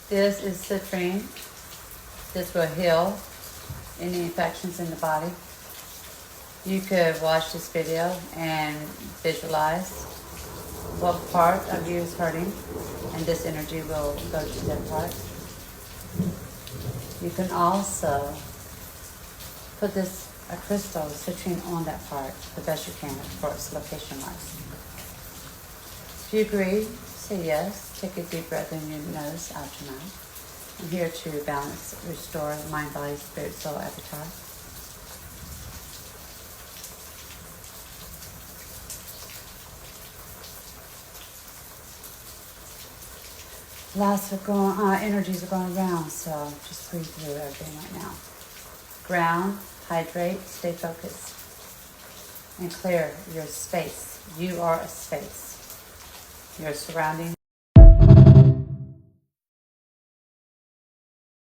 This is citrine. This will heal any infections in the body. You could watch this video and visualize what part of you is hurting, and this energy will go to that part. You can also put this a crystal citrine on that part the best you can for its location wise. If you agree, say yes. Take a deep breath in your nose, out your mouth. I'm here to balance, restore mind, body, spirit, soul, avatar. Lots of energies are going around, so just breathe through everything right now. Ground, hydrate, stay focused, and clear your space. You are a space. Your surrounding